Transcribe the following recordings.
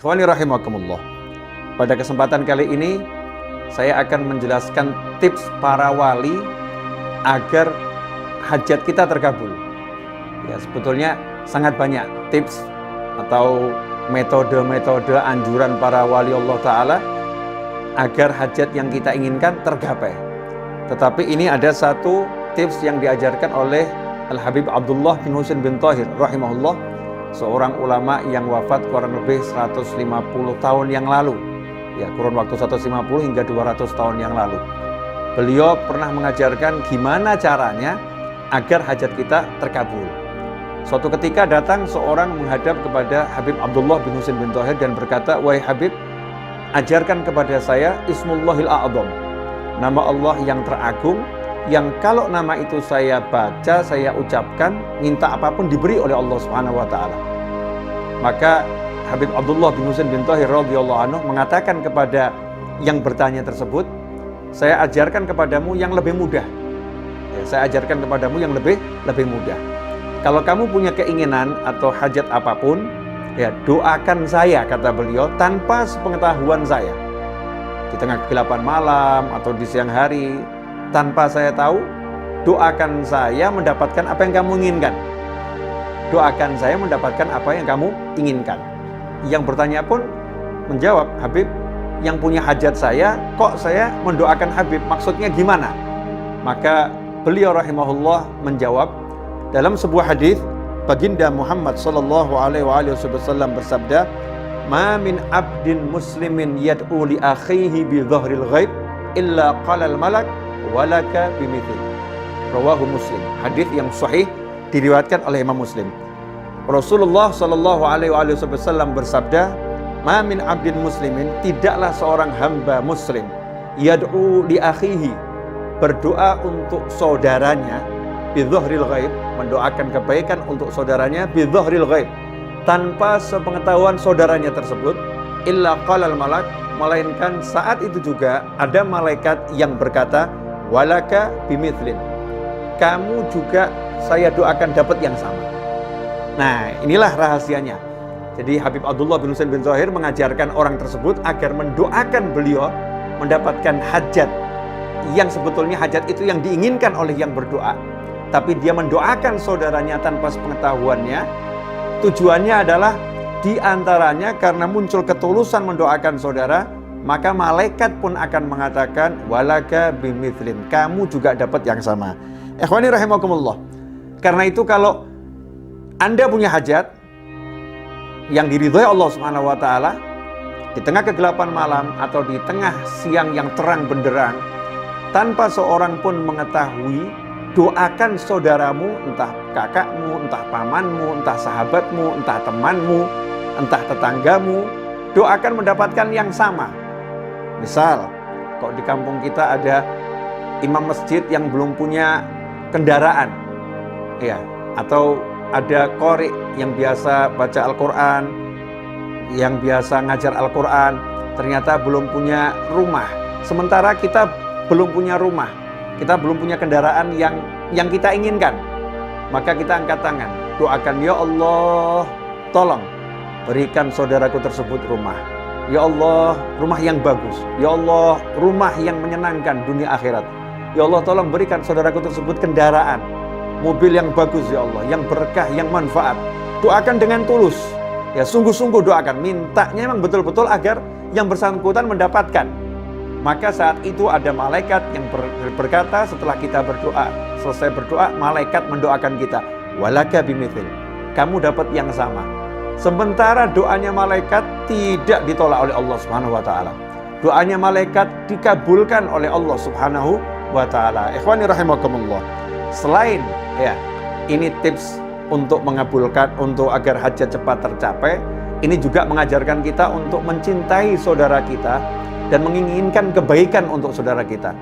Ikhwani rahimakumullah. Pada kesempatan kali ini saya akan menjelaskan tips para wali agar hajat kita terkabul. Ya, sebetulnya sangat banyak tips atau metode-metode anjuran para wali Allah Ta'ala agar hajat yang kita inginkan tergapai. Tetapi ini ada satu tips yang diajarkan oleh Al-Habib Abdullah bin Husain bin Thahir rahimahullah, seorang ulama yang wafat kurang lebih 150 tahun yang lalu. Ya, kurun waktu 150 hingga 200 tahun yang lalu. Beliau pernah mengajarkan gimana caranya agar hajat kita terkabul. Suatu ketika datang seorang menghadap kepada Habib Abdullah bin Husain bin Thahir dan berkata, "Wahai Habib, ajarkan kepada saya Ismullahil A'zam, nama Allah yang teragung, yang kalau nama itu saya baca, saya ucapkan, minta apapun diberi oleh Allah Subhanahu wa taala." Maka Habib Abdullah bin Husain bin Thahir radhiyallahu anhu mengatakan kepada yang bertanya tersebut, "Saya ajarkan kepadamu yang lebih mudah." Ya, saya ajarkan kepadamu yang lebih mudah. Kalau kamu punya keinginan atau hajat apapun, ya doakan saya, kata beliau, tanpa sepengetahuan saya. Di tengah kegelapan malam atau di siang hari, tanpa saya tahu, doakan saya mendapatkan apa yang kamu inginkan. Doakan saya mendapatkan apa yang kamu inginkan. Yang bertanya pun menjawab, "Habib, yang punya hajat saya, kok saya mendoakan Habib? Maksudnya gimana?" Maka beliau rahimahullah menjawab, dalam sebuah hadis baginda Muhammad sallallahu alaihi wasallam bersabda, "Ma min abdin muslimin yad'u li akhihi bi dhahril ghaib illa qala al malak walaka bimithil." Rawahu Muslim. Hadis yang sahih diriwayatkan oleh Imam Muslim. Rasulullah sallallahu alaihi wasallam bersabda, "Ma min abdin muslimin," tidaklah seorang hamba muslim, yad'u li akhihi, berdoa untuk saudaranya, bidzahril ghaib, mendoakan kebaikan untuk saudaranya, bidzahril ghaib, tanpa sepengetahuan saudaranya tersebut, illa qalal malak, melainkan saat itu juga ada malaikat yang berkata, walaka bimithlin, kamu juga saya doakan dapat yang sama. Nah, inilah rahasianya. Jadi Habib Abdullah bin Husain bin Thahir mengajarkan orang tersebut agar mendoakan beliau mendapatkan hajat yang sebetulnya hajat itu yang diinginkan oleh yang berdoa, tapi dia mendoakan saudaranya tanpa sepengetahuannya. Tujuannya adalah diantaranya karena muncul ketulusan mendoakan saudara, maka malaikat pun akan mengatakan walaka bimithlin, kamu juga dapat yang sama. Ikhwani rahimakumullah. Karena itu kalau Anda punya hajat yang diridhoi Allah Subhanahu wa taala di tengah kegelapan malam atau di tengah siang yang terang benderang, tanpa seorang pun mengetahui, doakan saudaramu, entah kakakmu, entah pamanmu, entah sahabatmu, entah temanmu, entah tetanggamu, doakan mendapatkan yang sama. Misal, kok di kampung kita ada imam masjid yang belum punya kendaraan, ya, atau ada qori yang biasa baca Al-Quran, yang biasa ngajar Al-Quran, ternyata belum punya rumah. Sementara kita belum punya rumah, kita belum punya kendaraan yang kita inginkan, maka kita angkat tangan, doakan, ya Allah, tolong berikan saudaraku tersebut rumah. Ya Allah, rumah yang bagus. Ya Allah, rumah yang menyenangkan dunia akhirat. Ya Allah, tolong berikan saudaraku tersebut kendaraan, mobil yang bagus ya Allah, yang berkah, yang manfaat. Doakan dengan tulus. Ya, sungguh-sungguh doakan, mintanya memang betul-betul agar yang bersangkutan mendapatkan. Maka saat itu ada malaikat yang berkata setelah kita berdoa, selesai berdoa, malaikat mendoakan kita, walaka bimithil, kamu dapat yang sama. Sementara doanya malaikat tidak ditolak oleh Allah Subhanahu wa taala. Doanya malaikat dikabulkan oleh Allah Subhanahu wa taala. Ikhwani rahimakumullah. Selain ya, ini tips untuk mengabulkan, untuk agar hajat cepat tercapai, ini juga mengajarkan kita untuk mencintai saudara kita dan menginginkan kebaikan untuk saudara kita.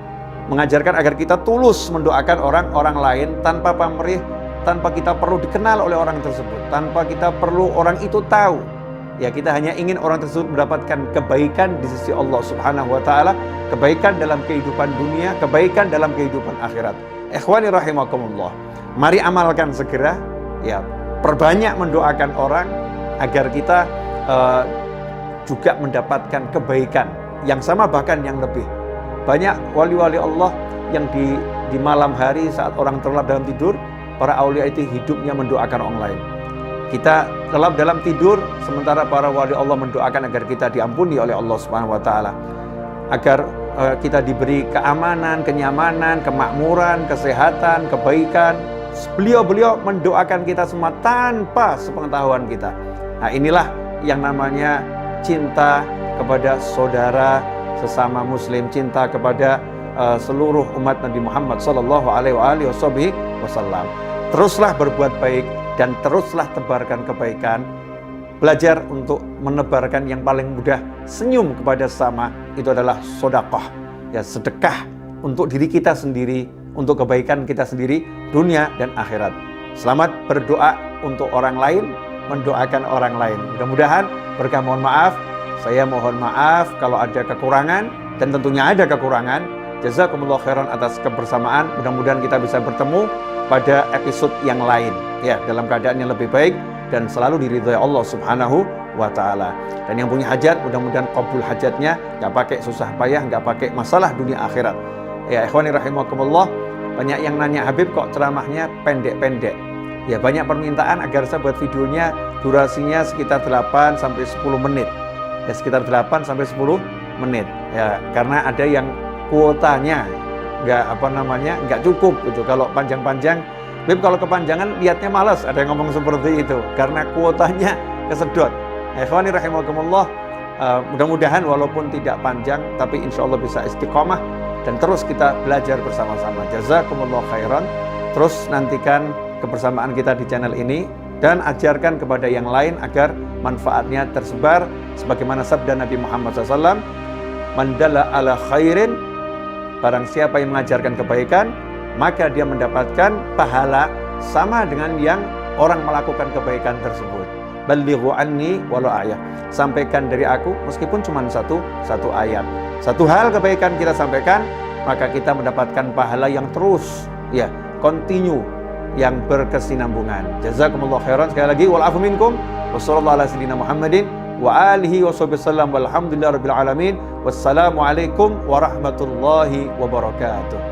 Mengajarkan agar kita tulus mendoakan orang-orang lain tanpa pamrih, tanpa kita perlu dikenal oleh orang tersebut, tanpa kita perlu orang itu tahu. Ya, kita hanya ingin orang tersebut mendapatkan kebaikan di sisi Allah Subhanahu wa taala, kebaikan dalam kehidupan dunia, kebaikan dalam kehidupan akhirat. Ikhwani rahimakumullah. Mari amalkan segera, ya, perbanyak mendoakan orang agar kita juga mendapatkan kebaikan yang sama bahkan yang lebih. Banyak wali-wali Allah yang di malam hari saat orang terlelap dalam tidur, para aulia itu hidupnya mendoakan orang lain. Kita terlelap dalam tidur sementara para wali Allah mendoakan agar kita diampuni oleh Allah Subhanahu wa taala. Agar kita diberi keamanan, kenyamanan, kemakmuran, kesehatan, kebaikan. Beliau-beliau mendoakan kita semua tanpa sepengetahuan kita. Nah, inilah yang namanya cinta kepada saudara sesama muslim, cinta kepada seluruh umat Nabi Muhammad sallallahu alaihi wasallam. Teruslah berbuat baik dan teruslah tebarkan kebaikan. Belajar untuk menebarkan yang paling mudah, senyum kepada sesama, itu adalah sedekah. Ya, sedekah untuk diri kita sendiri, untuk kebaikan kita sendiri, dunia dan akhirat. Selamat berdoa untuk orang lain, mendoakan orang lain. Mudah-mudahan berkah. Mohon maaf, saya mohon maaf kalau ada kekurangan, dan tentunya ada kekurangan. Jazakumullah khairan atas kebersamaan. Mudah-mudahan kita bisa bertemu pada episode yang lain, ya, dalam keadaan yang lebih baik dan selalu diridhai Allah Subhanahu wa taala. Dan yang punya hajat, mudah-mudahan kabul hajatnya, nggak pakai susah payah, nggak pakai masalah dunia akhirat. Ya, ikhwani rahimakumullah, banyak yang nanya, Habib kok ceramahnya pendek-pendek? Ya, banyak permintaan agar saya buat videonya durasinya sekitar 8 sampai 10 menit. Ya, sekitar 8 sampai 10 menit. Ya, karena ada yang kuotanya nggak cukup gitu. Kalau panjang-panjang, Bib, kalau kepanjangan lihatnya malas, ada yang ngomong seperti itu karena kuotanya kesedot. Ikhwani rahimakumullah, mudah-mudahan walaupun tidak panjang tapi insya Allah bisa istiqomah dan terus kita belajar bersama-sama. Jazakumullah khairan. Terus nantikan kebersamaan kita di channel ini dan ajarkan kepada yang lain agar manfaatnya tersebar sebagaimana sabda Nabi Muhammad SAW, man dalla ala khairin, barang siapa yang mengajarkan kebaikan maka dia mendapatkan pahala sama dengan yang orang melakukan kebaikan tersebut. Ballighu anni walau ayat, sampaikan dari aku meskipun cuma satu ayat. Satu hal kebaikan kita sampaikan, maka kita mendapatkan pahala yang terus, ya, continue, yang berkesinambungan. Jazakumullah khairan. Sekali lagi, wal afu minkum, wa sallallahu ala sayyidina Muhammadin wa alihi wa sahbihi wasallam, walhamdulillahi rabbil alamin. Wassalamualaikum warahmatullahi wabarakatuh.